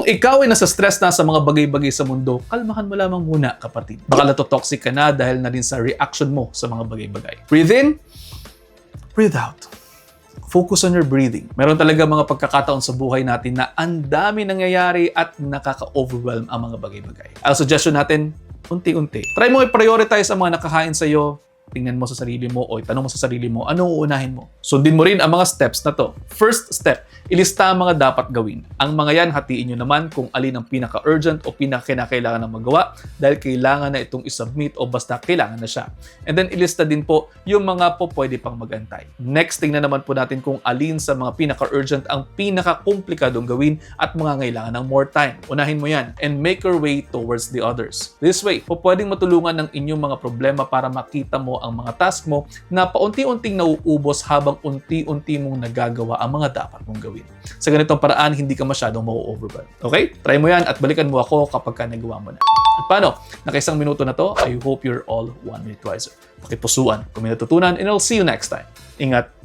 Kung ikaw ay nasa stress na sa mga bagay-bagay sa mundo, kalmahan mo lamang muna, kapatid. Baka natotoxic ka na dahil na din sa reaction mo sa mga bagay-bagay. Breathe in, breathe out. Focus on your breathing. Meron talaga mga pagkakataon sa buhay natin na ang dami nangyayari at nakaka-overwhelm ang mga bagay-bagay. Ang suggestion natin, unti-unti. Try mo i-prioritize ang mga nakahain sa iyo. Tingnan mo sa sarili mo o itanong mo sa sarili mo, ano uunahin mo? Sundin mo rin ang mga steps na to. First step, ilista ang mga dapat gawin. Ang mga yan, hatiin nyo naman kung alin ang pinaka-urgent o pinaka-kinakailangan ng magawa dahil kailangan na itong isubmit o basta kailangan na siya. And then ilista din po yung mga po pwede pang magantay. Next, tingnan naman po natin kung alin sa mga pinaka-urgent ang pinaka-komplikadong gawin at mga kailangan ng more time. Unahin mo yan and make your way towards the others. This way, po pwedeng matulungan ng inyong mga problema para makita mo ang mga task mo na paunti-unting nauubos habang unti-unti mong nagagawa ang mga dapat mong gawin. Sa ganitong paraan, hindi ka masyadong ma-overwhelm. Okay? Try mo yan at balikan mo ako kapag ka nagawa mo na. At paano? Nakaisang minuto na to, I hope you're all 1 minute wiser. Pakipusuan kung may natutunan and I'll see you next time. Ingat!